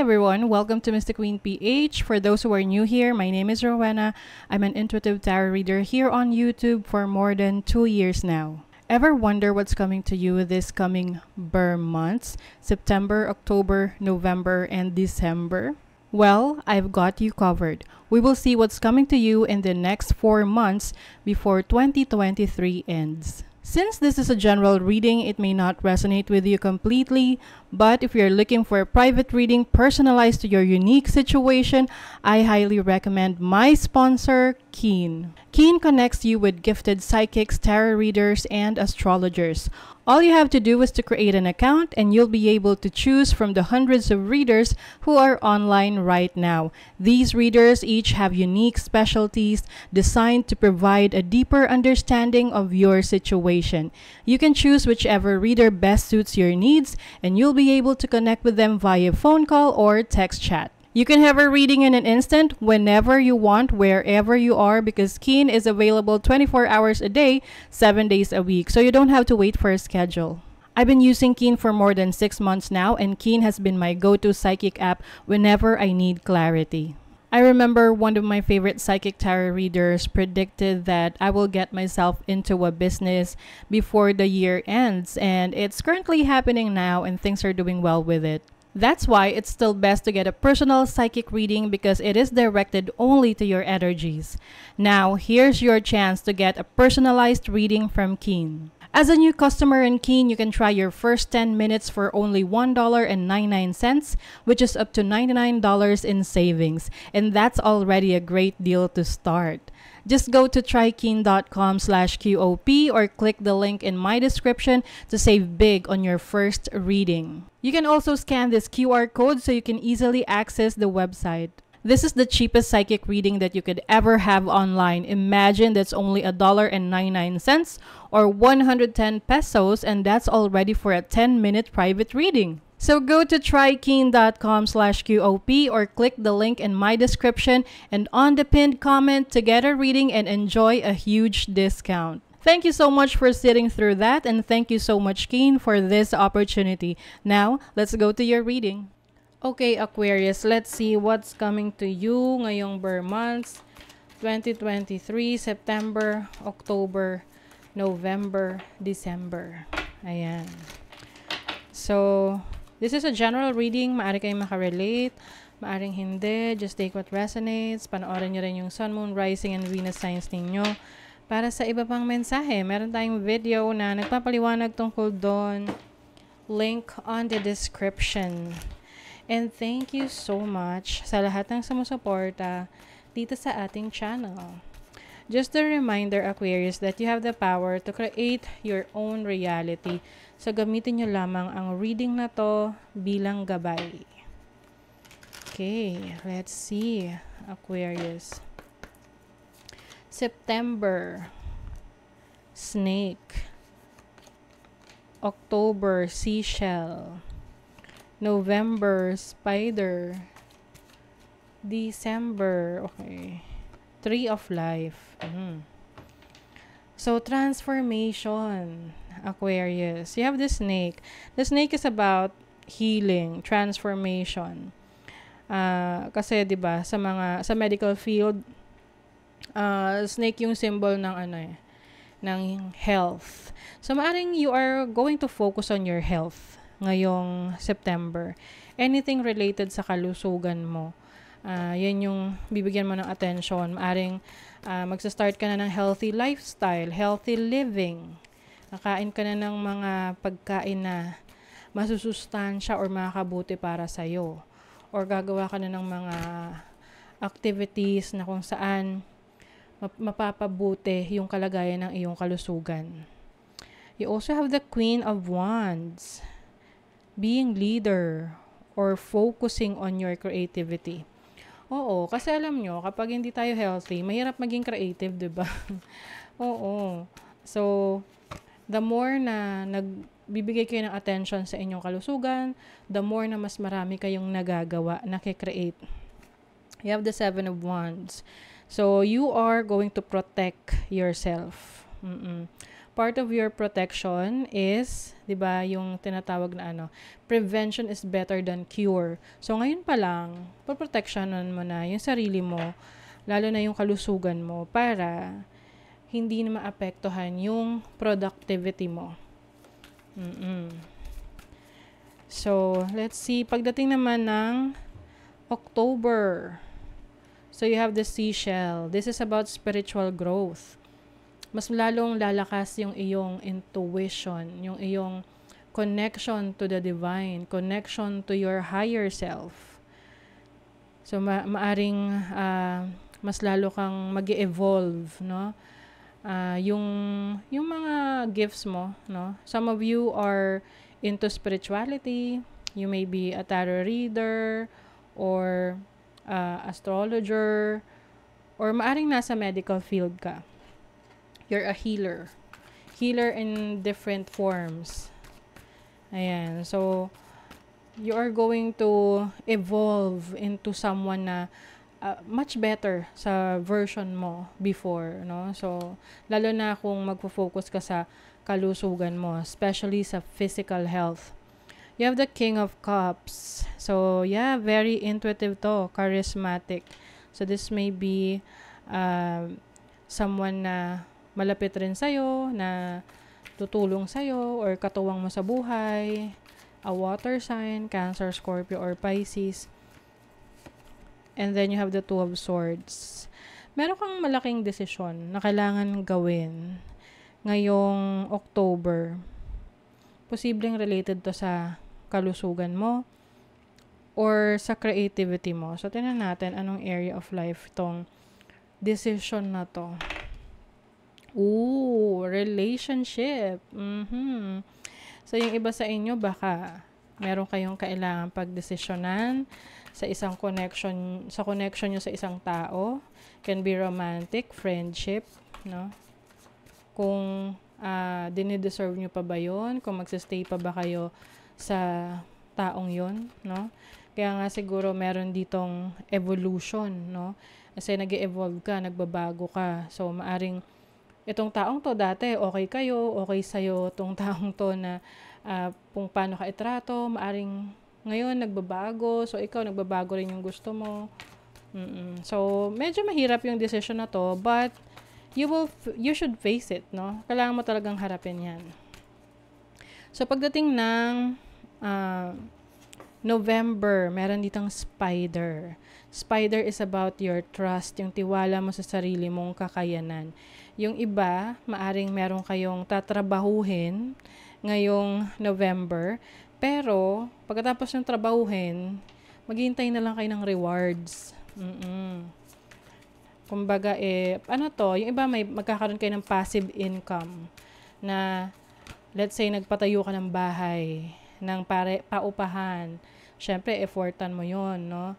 everyone, welcome to Mystic Queen PH. For those who are new here, my name is Rowena. I'm an intuitive tarot reader here on YouTube for more than 2 years now. Ever wonder what's coming to you this coming Burr months, September, October, November, and December? Well, I've got you covered. We will see what's coming to you in the next 4 months before 2023 ends. Since this is a general reading, it may not resonate with you completely, but if you're looking for a private reading personalized to your unique situation, I highly recommend my sponsor, Keen. Keen connects you with gifted psychics, tarot readers, and astrologers. All you have to do is to create an account and you'll be able to choose from the hundreds of readers who are online right now. These readers each have unique specialties designed to provide a deeper understanding of your situation. You can choose whichever reader best suits your needs and you'll be able to connect with them via phone call or text chat. You can have a reading in an instant, whenever you want, wherever you are, because Keen is available 24 hours a day, 7 days a week, so you don't have to wait for a schedule. I've been using Keen for more than 6 months now, and Keen has been my go-to psychic app whenever I need clarity. I remember one of my favorite psychic tarot readers predicted that I will get myself into a business before the year ends, and it's currently happening now and things are doing well with it. That's why it's still best to get a personal psychic reading because it is directed only to your energies. Now, here's your chance to get a personalized reading from Keen. As a new customer in Keen, you can try your first 10 minutes for only $1.99, which is up to $99 in savings. And that's already a great deal to start. Just go to trykeen.com/QOP or click the link in my description to save big on your first reading. You can also scan this QR code so you can easily access the website. This is the cheapest psychic reading that you could ever have online. Imagine that's only $1.99 or 110 pesos, and that's already for a 10-minute private reading. So go to trykeen.com/QOP or click the link in my description and on the pinned comment to get a reading and enjoy a huge discount. Thank you so much for sitting through that, and thank you so much, Keen, for this opportunity. Now, let's go to your reading. Okay, Aquarius, let's see what's coming to you ngayong Burr months, 2023, September, October, November, December. Ayan. So, this is a general reading. Maaari kayong makarelate, maaring hindi. Just take what resonates. Panoorin nyo rin yung Sun, Moon, Rising, and Venus signs ninyo. Para sa iba pang mensahe, meron tayong video na nagpapaliwanag tungkol doon. Link on the description. And thank you so much sa lahat ng sumusuporta dito sa ating channel. Just a reminder, Aquarius, that you have the power to create your own reality. So, gamitin nyo lamang ang reading na to bilang gabay. Okay, let's see, Aquarius. September, snake. October, seashell. November, spider. December, okay. Tree of life. So, transformation, Aquarius. You have the snake. The snake is about healing, transformation. Kasi 'di ba sa medical field, snake yung symbol ng ng health. So, maaring you are going to focus on your health ngayong September. Anything related sa kalusugan mo. Yan yung bibigyan mo ng attention. Maaring magsa-start ka na ng healthy lifestyle, healthy living. Nakain ka na ng mga pagkain na masusustansya or makakabuti para sa'yo. Or gagawa ka na ng mga activities na kung saan mapapabuti yung kalagayan ng iyong kalusugan. You also have the Queen of Wands. Being leader or focusing on your creativity. Oo, kasi alam nyo, kapag hindi tayo healthy, mahirap maging creative, diba? Oo. So, the more na nagbibigay kayo ng attention sa inyong kalusugan, the more na mas marami kayong nagagawa, nakikreate. You have the Seven of Wands. So, you are going to protect yourself. part of your protection is, 'di ba, yung tinatawag na prevention is better than cure. So ngayon pa lang, poprotectionan mo na yung sarili mo, lalo na yung kalusugan mo para hindi na maapektuhan yung productivity mo. So, let's see. Pagdating naman ng October, so you have the seashell. This is about spiritual growth. Mas lalong lalakas yung iyong intuition, yung iyong connection to the divine, connection to your higher self. So, maaring mas lalo kang mag-evolve, no? Yung mga gifts mo, no? Some of you are into spirituality. You may be a tarot reader or astrologer, or maaring nasa medical field ka. You're a healer. Healer in different forms. Ayan. So, you are going to evolve into someone na much better sa version mo before, no? So, lalo na kung magfo-focus ka sa kalusugan mo, especially sa physical health. You have the King of Cups. So, yeah, very intuitive to, charismatic. So, this may be someone na malapit rin sa'yo, na tutulong sa'yo, or katuwang mo sa buhay, a water sign, Cancer, Scorpio, or Pisces. And then you have the Two of Swords. Meron kang malaking desisyon na kailangan gawin ngayong October. Posibleng related to sa kalusugan mo or sa creativity mo. So, tingnan natin anong area of life tong decision na to. Ooh, relationship. So, yung iba sa inyo, baka meron kayong kailangan pagdesisyonan sa isang connection, sa connection nyo sa isang tao. Can be romantic, friendship, no? Kung dinideserve nyo pa ba yun? Kung magsistay pa ba kayo sa taong yun, no? Kaya nga siguro meron ditong evolution, no? Kasi nag-evolve ka, nagbabago ka. So, maaring itong taong to dati, okay kayo, okay sa'yo itong taong to na kung paano ka itrato, maaring ngayon nagbabago, so ikaw nagbabago rin yung gusto mo. So, medyo mahirap yung decision na to, but you should face it, no? Kailangan mo talagang harapin yan. So, pagdating ng November, meron ditong Spider. Spider is about your trust, yung tiwala mo sa sarili mong kakayanan. Yung iba, maaring meron kayong tatrabahuhin ngayong November, pero pagkatapos ng trabahuhin, maghihintay na lang kayo ng rewards. Kumbaga, yung iba may magkakaroon kayo ng passive income na, let's say, nagpatayo ka ng bahay, ng paupahan. Syempre, effortan mo yon, no?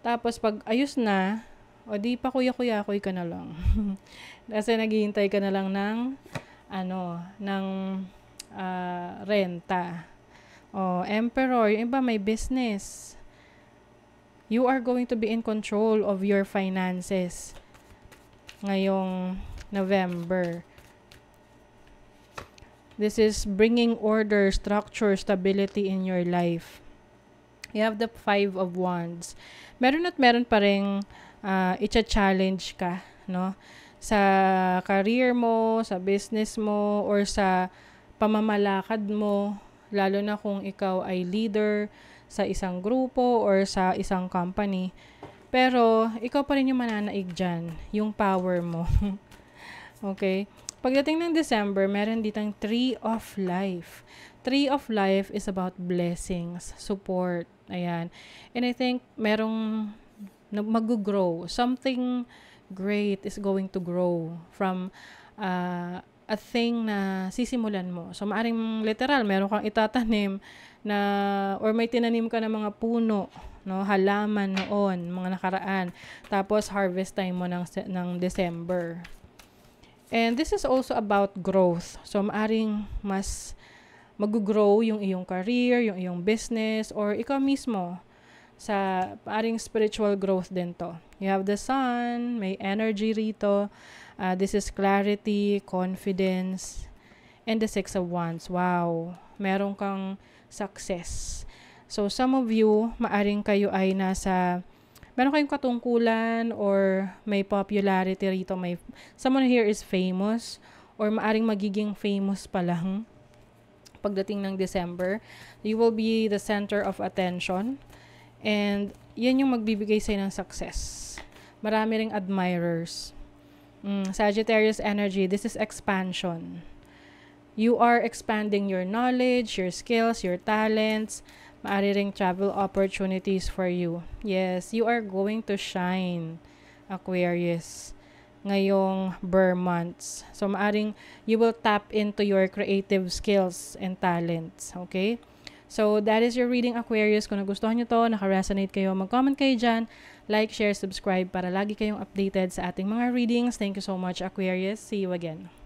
Tapos, pag ayos na, o di pa kuya-kuya-kuy ka na lang. Kasi naghihintay ka na lang ng, renta. O, Emperor, yung iba may business. You are going to be in control of your finances ngayong November. This is bringing order, structure, stability in your life. You have the 5 of Wands. Meron pa rin i-challenge ka, no? Sa career mo, sa business mo, or sa pamamalakad mo, lalo na kung ikaw ay leader sa isang grupo or sa isang company. Pero, ikaw pa rin yung mananaig dyan, yung power mo. Okay? Pagdating ng December, meron ditang Tree of Life. Tree of Life is about blessings, support, ayan. And I think merong mag-grow. Something great is going to grow from a thing na sisimulan mo. So, maaring literal, meron kang itatanim na, or may tinanim ka ng mga puno, no, halaman noon, mga nakaraan. Tapos, harvest time mo ng December. And this is also about growth. So, maaring mas mag-grow yung iyong career, yung iyong business, or ikaw mismo sa maaring spiritual growth din to. You have the sun, may energy rito. This is clarity, confidence. and the Six of Wands. Wow, meron kang success. So, some of you, maaring kayo ay meron kayong katungkulan or may popularity rito. Someone here is famous or maaring magiging famous pa lang pagdating ng December. You will be the center of attention and yan yung magbibigay sa'yo ng success. Marami ring admirers. Sagittarius energy, this is expansion. You are expanding your knowledge, your skills, your talents. Maaari ring travel opportunities for you. Yes, you are going to shine, Aquarius, ngayong Burr months. So, maaring you will tap into your creative skills and talents. Okay? So, that is your reading, Aquarius. Kung nagustuhan nyo to, naka-resonate kayo, mag-comment kayo dyan. Like, share, subscribe para lagi kayong updated sa ating mga readings. Thank you so much, Aquarius. See you again.